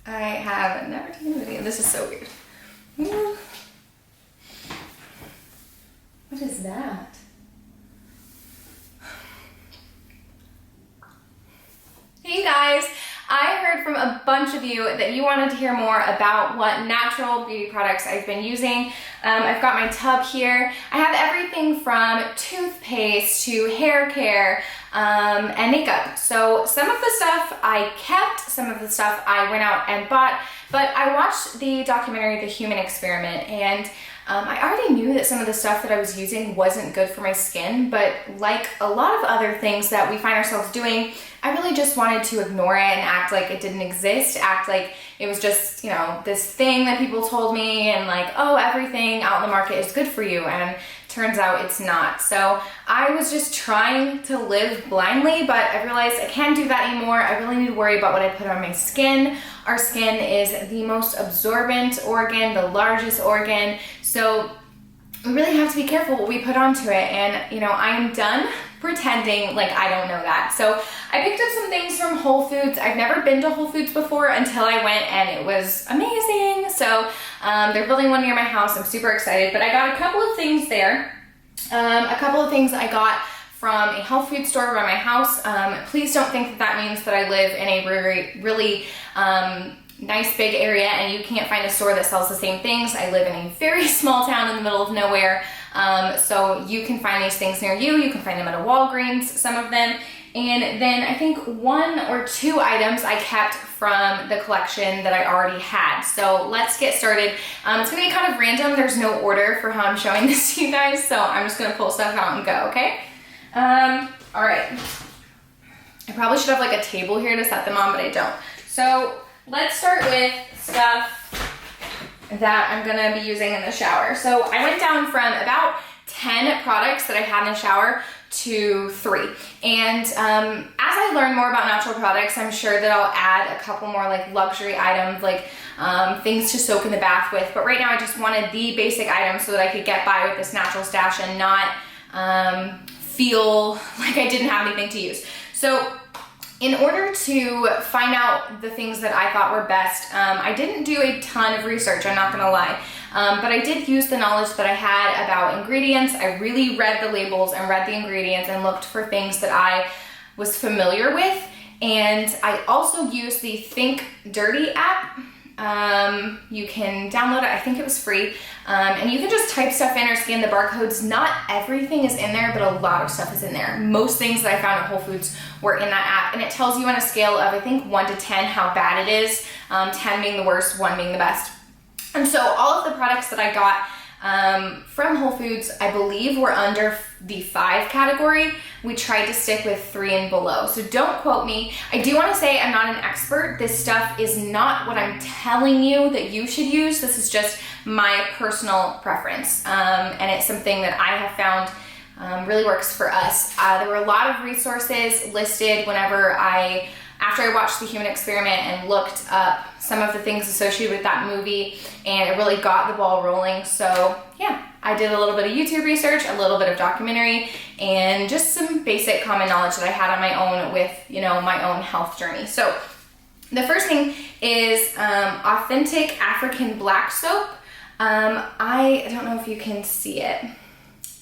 I have never taken a video. This is so weird. What is that? Hey guys, I heard from a bunch of you that you wanted to hear more about what natural beauty products I've been using. I've got my tub here. I have everything from toothpaste to hair care and makeup. So some of the stuff I kept, some of the stuff I went out and bought, but I watched the documentary, The Human Experiment, and I already knew that some of the stuff that I was using wasn't good for my skin, but like a lot of other things that we find ourselves doing, I really just wanted to ignore it and act like it didn't exist, act like it was just, you know, this thing that people told me and like, oh, everything out in the market is good for you, and turns out it's not. So I was just trying to live blindly, but I realized I can't do that anymore. I really need to worry about what I put on my skin. Our skin is the most absorbent organ, the largest organ, so we really have to be careful what we put onto it. And you know, I am done pretending like I don't know that. So I picked up some things from Whole Foods. I've never been to Whole Foods before until I went, and it was amazing. So they're building one near my house. I'm super excited, but I got a couple of things there. A couple of things I got from a health food store around my house. Please don't think that that means that I live in a really nice big area and you can't find a store that sells the same things. I live in a very small town in the middle of nowhere, so you can find these things near you. You can find them at a Walgreens, some of them. And then I think 1 or 2 items I kept from the collection that I already had. So let's get started. It's gonna be kind of random. There's no order for how I'm showing this to you guys, so I'm just gonna pull stuff out and go, okay? All right. I probably should have like a table here to set them on, but I don't. So let's start with stuff that I'm gonna be using in the shower. So I went down from about 10 products that I had in the shower to 3. And as I learn more about natural products, I'm sure that I'll add a couple more like luxury items, like things to soak in the bath with. But right now I just wanted the basic items so that I could get by with this natural stash and not feel like I didn't have anything to use. So in order to find out the things that I thought were best, I didn't do a ton of research, I'm not gonna lie. But I did use the knowledge that I had about ingredients. I really read the labels and read the ingredients and looked for things that I was familiar with. And I also used the Think Dirty app. You can download it, I think it was free. And you can just type stuff in or scan the barcodes. Not everything is in there, but a lot of stuff is in there. Most things that I found at Whole Foods were in that app, and it tells you on a scale of, I think, 1 to 10 how bad it is, 10 being the worst, 1 being the best. And so all of the products that I got from Whole Foods, I believe, were under the 5 category. We tried to stick with 3 and below, so don't quote me. I do want to say I'm not an expert. This stuff is not what I'm telling you that you should use. This is just my personal preference, and it's something that I have found really works for us. There were a lot of resources listed after I watched The Human Experiment and looked up some of the things associated with that movie, and it really got the ball rolling. So yeah, I did a little bit of YouTube research, a little bit of documentary, and just some basic common knowledge that I had on my own with, you know, my own health journey. So the first thing is Authentic African Black Soap. I don't know if you can see it.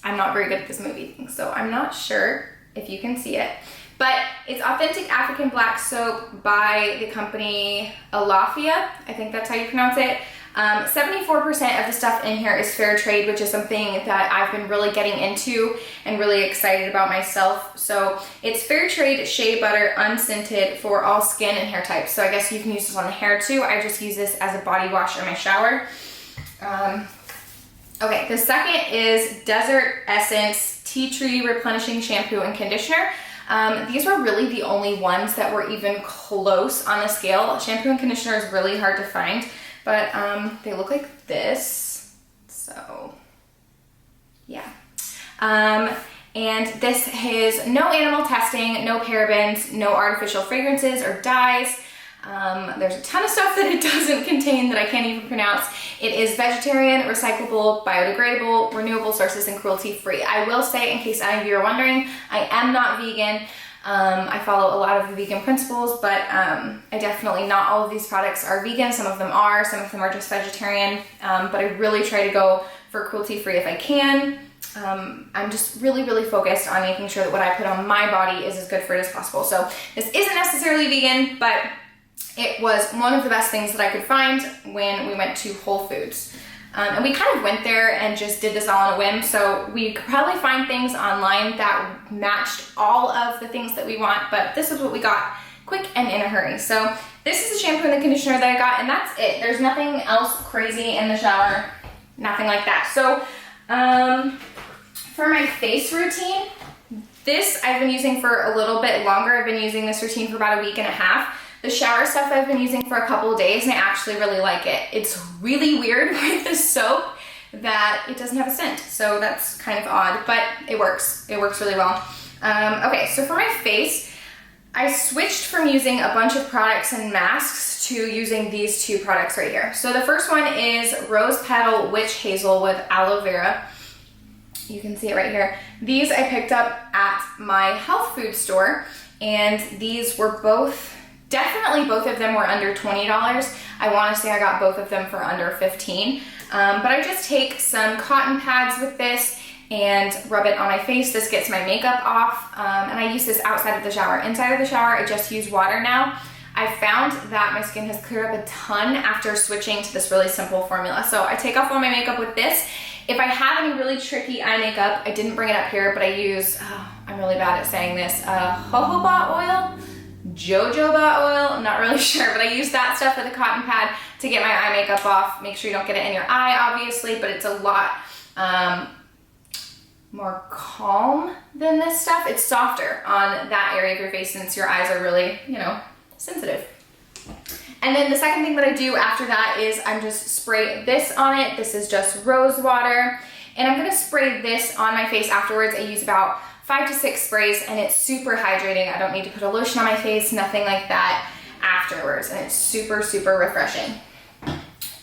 I'm not very good at this movie thing, so I'm not sure if you can see it. But it's Authentic African Black Soap by the company Alafia. I think that's how you pronounce it. 74% of the stuff in here is fair trade, which is something that I've been really getting into and really excited about myself. So it's fair trade shea butter, unscented, for all skin and hair types. So I guess you can use this on the hair too. I just use this as a body wash in my shower. Okay, the second is Desert Essence Tea Tree Replenishing Shampoo and Conditioner. These were really the only ones that were even close on the scale. Shampoo and conditioner is really hard to find, but they look like this. So yeah. And this has no animal testing, no parabens, no artificial fragrances or dyes. There's a ton of stuff that it doesn't contain that I can't even pronounce. It is vegetarian, recyclable, biodegradable, renewable sources, and cruelty-free. I will say, in case any of you are wondering, I am not vegan. I follow a lot of the vegan principles, but not all of these products are vegan. Some of them are just vegetarian, but I really try to go for cruelty-free if I can. I'm just really focused on making sure that what I put on my body is as good for it as possible. So this isn't necessarily vegan, but it was one of the best things that I could find when we went to Whole Foods. And we kind of went there and just did this all on a whim. So we could probably find things online that matched all of the things that we want, but this is what we got quick and in a hurry. So this is the shampoo and the conditioner that I got, and that's it. There's nothing else crazy in the shower, nothing like that. So for my face routine, this I've been using for a little bit longer. I've been using this routine for about a week and a half. The shower stuff I've been using for a couple of days, and I actually really like it. It's really weird with the soap that it doesn't have a scent, so that's kind of odd, but it works. It works really well. Okay, so for my face, I switched from using a bunch of products and masks to using these two products right here. So the first one is Rose Petal Witch Hazel with aloe vera. You can see it right here. These I picked up at my health food store, and these were definitely both of them were under $20. I want to say I got both of them for under $15. But I just take some cotton pads with this and rub it on my face. This gets my makeup off, and I use this outside of the shower. Inside of the shower, I just use water now. I found that my skin has cleared up a ton after switching to this really simple formula. So I take off all my makeup with this. If I have any really tricky eye makeup, I didn't bring it up here, but I use, I'm really bad at saying this, jojoba oil? Jojoba oil, I'm not really sure, but I use that stuff with a cotton pad to get my eye makeup off. Make sure you don't get it in your eye, obviously, but it's a lot more calm than this stuff. It's softer on that area of your face since your eyes are really, sensitive. And then the second thing that I do after that is I'm just spray this on it. This is just rose water, and I'm gonna spray this on my face afterwards. I use about 5 to 6 sprays, and it's super hydrating. I don't need to put a lotion on my face, nothing like that afterwards, and it's super refreshing.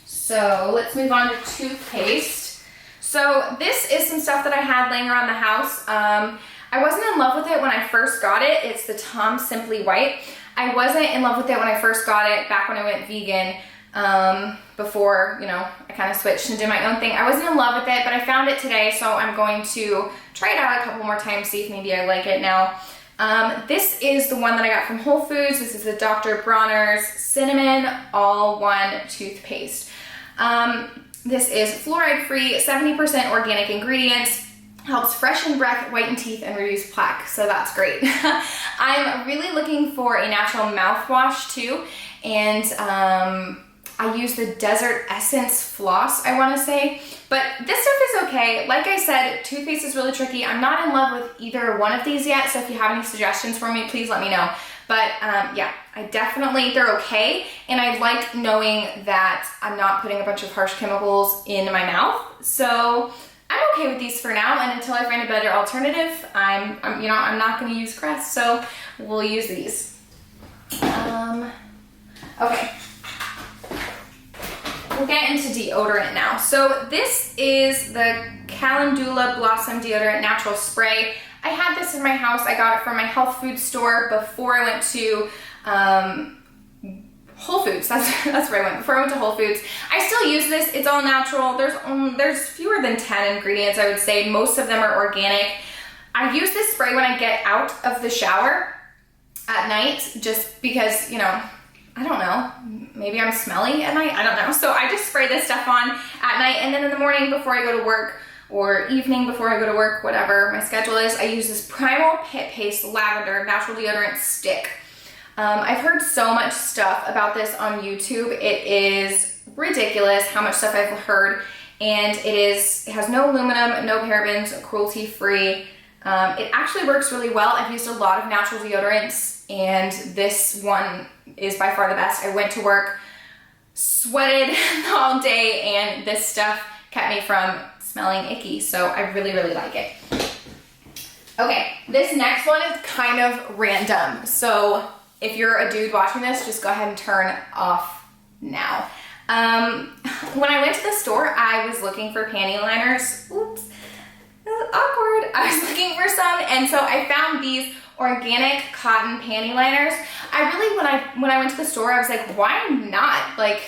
So let's move on to toothpaste. So this is some stuff that I had laying around the house. I wasn't in love with it when I first got it. It's the Tom Simply White. I wasn't in love with it when I first got it, back when I went vegan, before, I kind of switched and did my own thing. I wasn't in love with it, but I found it today, so I'm going to try it out a couple more times, see if maybe I like it now. This is the one that I got from Whole Foods. This is the Dr. Bronner's Cinnamon All-One Toothpaste. This is fluoride-free, 70% organic ingredients. Helps freshen breath, whiten teeth, and reduce plaque, so that's great. I'm really looking for a natural mouthwash too, and I use the Desert Essence Floss, I want to say, but this stuff is okay. Like I said, toothpaste is really tricky. I'm not in love with either one of these yet, so if you have any suggestions for me, please let me know. But yeah, they're okay, and I like knowing that I'm not putting a bunch of harsh chemicals in my mouth, so I'm okay with these for now, and until I find a better alternative, I'm not going to use Crest, so we'll use these. Okay. We'll get into deodorant now. So this is the Calendula Blossom Deodorant Natural Spray. I had this in my house. I got it from my health food store before I went to Whole Foods. That's where I went. Before I went to Whole Foods. I still use this. It's all natural. There's fewer than 10 ingredients, I would say. Most of them are organic. I use this spray when I get out of the shower at night, just because, I don't know, maybe I'm smelly at night, I don't know. So I just spray this stuff on at night, and then in the morning before I go to work, or evening before I go to work, whatever my schedule is, I use this Primal Pit Paste Lavender Natural Deodorant Stick. I've heard so much stuff about this on YouTube. It is ridiculous how much stuff I've heard, and it has no aluminum, no parabens, cruelty-free. It actually works really well. I've used a lot of natural deodorants, and this one is by far the best. I went to work, sweated all day, and this stuff kept me from smelling icky, so I really like it. Okay, this next one is kind of random, so if you're a dude watching this, just go ahead and turn off now. When I went to the store, I was looking for panty liners. Oops. awkward. I was looking for some, and so I found these organic cotton panty liners. I really, when I went to the store, I was like, why not? Like,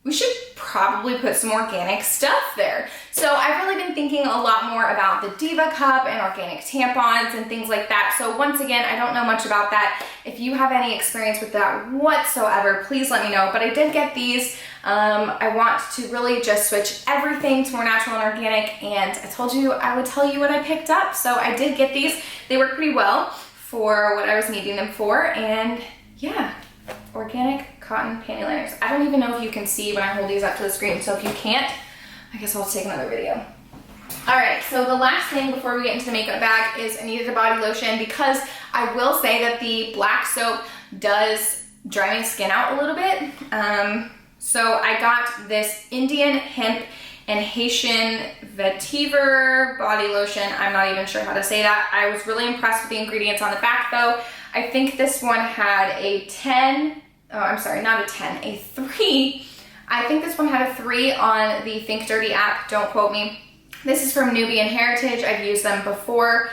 we should probably put some organic stuff there. So I've really been thinking a lot more about the Diva Cup and organic tampons and things like that. So once again, I don't know much about that. If you have any experience with that whatsoever, please let me know. But I did get these. I want to really just switch everything to more natural and organic, and I told you I would tell you what I picked up. So I did get these. They work pretty well for what I was needing them for, and yeah, organic cotton panty liners. I don't even know if you can see when I hold these up to the screen, so if you can't, I guess I'll take another video. All right, so the last thing before we get into the makeup bag is I needed a body lotion, because I will say that the black soap does dry my skin out a little bit. So I got this Indian hemp and Haitian vetiver body lotion. I'm not even sure how to say that. I was really impressed with the ingredients on the back though. I think this one had a 10, oh, I'm sorry, not a 10, a 3. I think this one had a 3 on the Think Dirty app, don't quote me. This is from Nubian Heritage. I've used them before.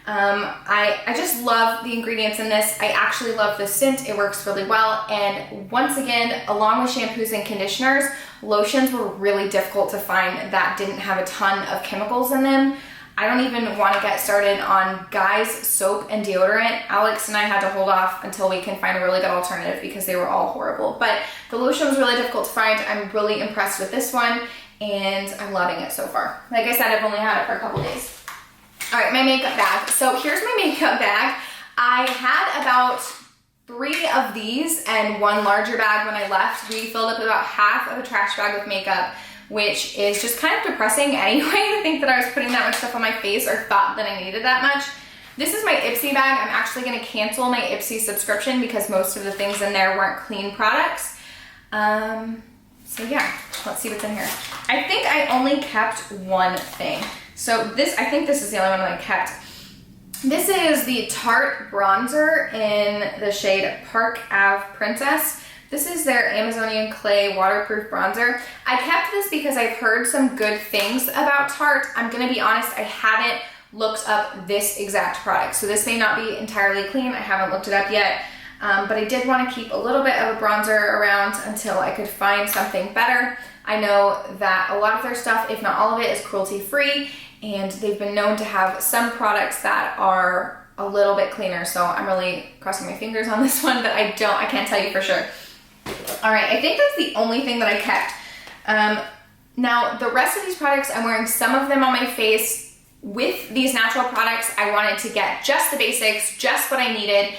I just love the ingredients in this. I actually love the scent. It works really well. And once again, along with shampoos and conditioners, lotions were really difficult to find that didn't have a ton of chemicals in them. I don't even want to get started on Guy's soap and deodorant. Alex and I had to hold off until we can find a really good alternative because they were all horrible. But the lotion was really difficult to find. I'm really impressed with this one, and I'm loving it so far. Like I said, I've only had it for a couple days. All right, my makeup bag. So here's my makeup bag. I had about 3 of these and 1 larger bag when I left. We filled up about half of a trash bag with makeup, which is just kind of depressing anyway to think that I was putting that much stuff on my face or thought that I needed that much. This is my Ipsy bag. I'm actually gonna cancel my Ipsy subscription because most of the things in there weren't clean products. So yeah, let's see what's in here. I think I only kept 1 thing. So this, I think this is the only one that I kept. This is the Tarte bronzer in the shade Park Ave Princess. This is their Amazonian Clay waterproof bronzer. I kept this because I've heard some good things about Tarte. I'm gonna be honest, I haven't looked up this exact product. So this may not be entirely clean. I haven't looked it up yet. But I did want to keep a little bit of a bronzer around until I could find something better. I know that a lot of their stuff, if not all of it, is cruelty-free, and they've been known to have some products that are a little bit cleaner. So I'm really crossing my fingers on this one, but I can't tell you for sure. All right, I think that's the only thing that I kept. Now, the rest of these products, I'm wearing some of them on my face. With these natural products, I wanted to get just the basics, just what I needed.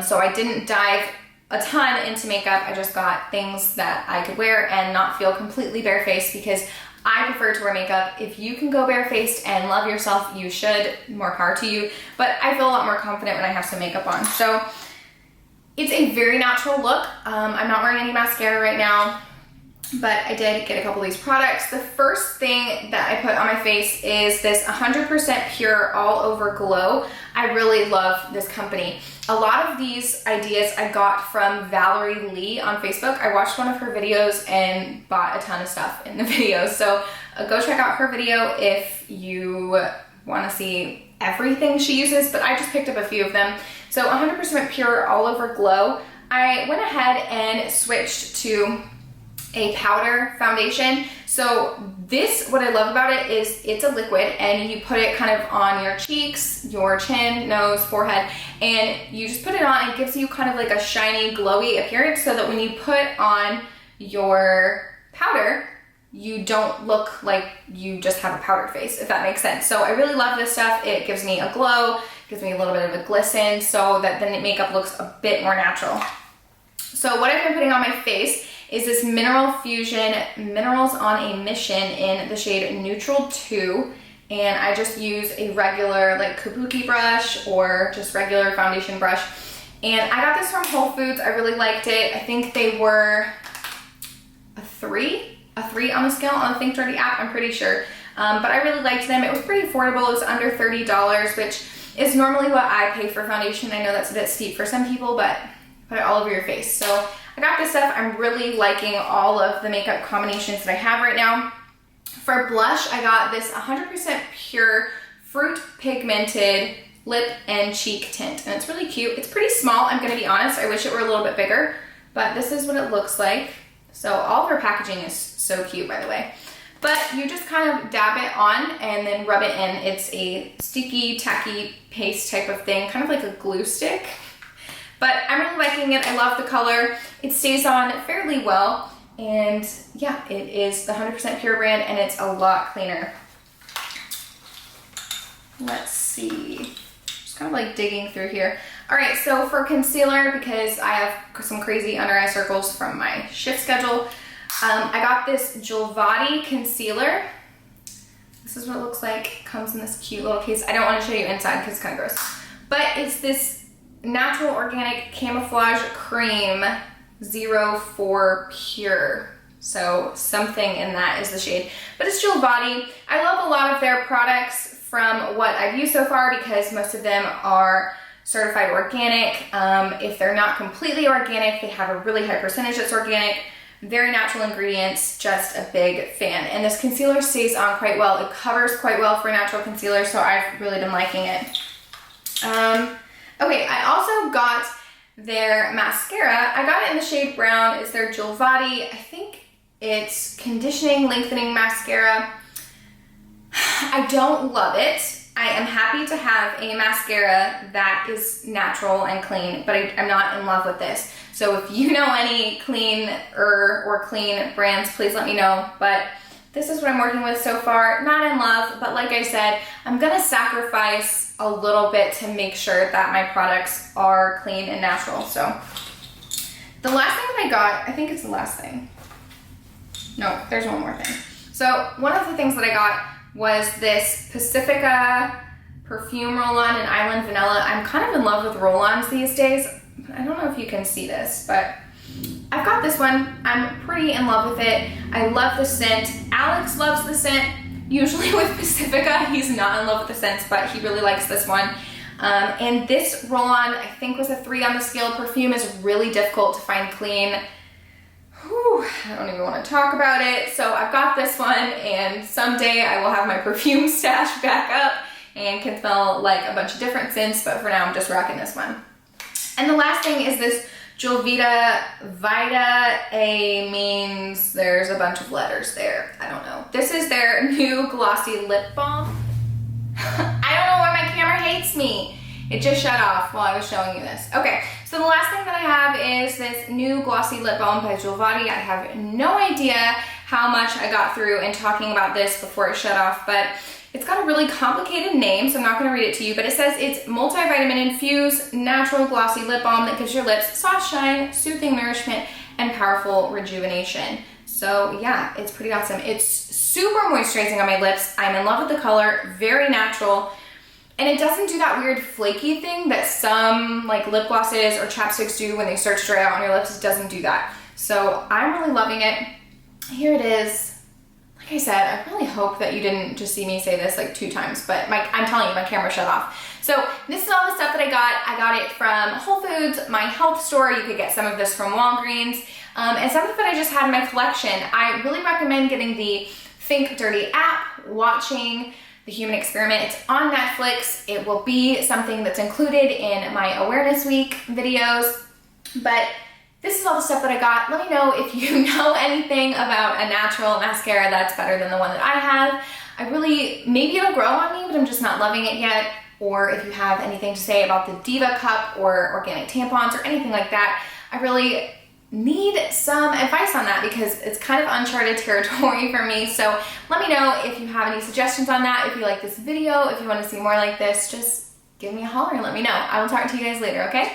So I didn't dive a ton into makeup. I just got things that I could wear and not feel completely barefaced, because I prefer to wear makeup. If you can go barefaced and love yourself, you should. More power to you. But I feel a lot more confident when I have some makeup on. So it's a very natural look. I'm not wearing any mascara right now, but I did get a couple of these products. The first thing that I put on my face is this 100% Pure All Over Glow. I really love this company. A lot of these ideas I got from Valerie Lee on Facebook. I watched one of her videos and bought a ton of stuff in the video. So go check out her video if you want to see everything she uses, but I just picked up a few of them. So 100% Pure All Over Glow. I went ahead and switched to a powder foundation. So this, what I love about it is it's a liquid, and you put it kind of on your cheeks, your chin, nose, forehead, and you just put it on. It gives you kind of like a shiny, glowy appearance, so that when you put on your powder, you don't look like you just have a powder face, if that makes sense. So I really love this stuff. It gives me a glow, gives me a little bit of a glisten, so that the makeup looks a bit more natural. So what I've been putting on my face is this Mineral Fusion Minerals on a Mission in the shade Neutral 2. And I just use a regular like kabuki brush or just regular foundation brush. And I got this from Whole Foods. I really liked it. I think they were a 3 on the scale on the Think Dirty app, I'm pretty sure. But I really liked them. It was pretty affordable. It was under $30, which is normally what I pay for foundation. I know that's a bit steep for some people, but put it all over your face. So I got this stuff. I'm really liking all of the makeup combinations that I have right now. For blush, I got this 100% Pure Fruit Pigmented Lip and Cheek Tint. And it's really cute. It's pretty small, I'm gonna be honest. I wish it were a little bit bigger, but this is what it looks like. So all of her packaging is so cute, by the way. But you just kind of dab it on and then rub it in. It's a sticky, tacky paste type of thing, kind of like a glue stick. But I'm really liking it. I love the color. It stays on fairly well. And yeah, it is the 100% pure brand and it's a lot cleaner. Let's see. Just kind of like digging through here. All right, so for concealer, because I have some crazy under eye circles from my shift schedule, I got this JULVADI concealer. This is what it looks like. It comes in this cute little case. I don't want to show you inside because it's kind of gross. But it's this natural organic camouflage cream 04 Pure. So something in that is the shade. But it's JULVADI. I love a lot of their products from what I've used so far because most of them are certified organic. If they're not completely organic, they have a really high percentage that's organic. Very natural ingredients, just a big fan. And this concealer stays on quite well. It covers quite well for a natural concealer, so I've really been liking it. Okay, I also got their mascara. I got it in the shade brown. It's their JULVADI. I think it's conditioning, lengthening mascara. I don't love it. I am happy to have a mascara that is natural and clean, but I'm not in love with this. So if you know any clean or clean brands, please let me know. But this is what I'm working with so far. Not in love, but like I said, I'm gonna sacrifice a little bit to make sure that my products are clean and natural. So the last thing that I got, I think it's the last thing. No, there's one more thing. So one of the things that I got was this Pacifica Perfume Roll-On in Island Vanilla. I'm kind of in love with roll-ons these days. I don't know if you can see this, but I've got this one. I'm pretty in love with it. I love the scent. Alex loves the scent. Usually with Pacifica, he's not in love with the scents, but he really likes this one. And this roll-on, I think, was a 3 on the scale. Perfume is really difficult to find clean. Whew, I don't even want to talk about it. So I've got this one, and someday I will have my perfume stash back up and can smell like a bunch of different scents, but for now I'm just rocking this one. And the last thing is this JULVADI Vita. A means there's a bunch of letters there. I don't know. This is their new glossy lip balm. I don't know why my camera hates me. It just shut off while I was showing you this. Okay, so the last thing that I have is this new glossy lip balm by JULVADI. I have no idea how much I got through in talking about this before it shut off, but it's got a really complicated name, so I'm not gonna read it to you, but it says it's multivitamin infused natural glossy lip balm that gives your lips soft shine, soothing nourishment, and powerful rejuvenation. So yeah, it's pretty awesome. It's super moisturizing on my lips. I'm in love with the color, very natural. And it doesn't do that weird flaky thing that some like lip glosses or chapsticks do when they start to dry out on your lips. It doesn't do that. So I'm really loving it. Here it is. Like I said, I really hope that you didn't just see me say this like 2 times, but I'm telling you, my camera shut off. So this is all the stuff that I got. I got it from Whole Foods, my health store. You could get some of this from Walgreens. And some of it I just had in my collection. I really recommend getting the Think Dirty app, watching The Human Experiment. It's on Netflix. It will be something that's included in my Awareness Week videos. But this is all the stuff that I got. Let me know if you know anything about a natural mascara that's better than the one that I have. Maybe it'll grow on me, but I'm just not loving it yet. Or if you have anything to say about the Diva Cup or organic tampons or anything like that, I really need some advice on that because it's kind of uncharted territory for me. So let me know if you have any suggestions on that. If you like this video, if you want to see more like this, just give me a holler and let me know. I will talk to you guys later, okay?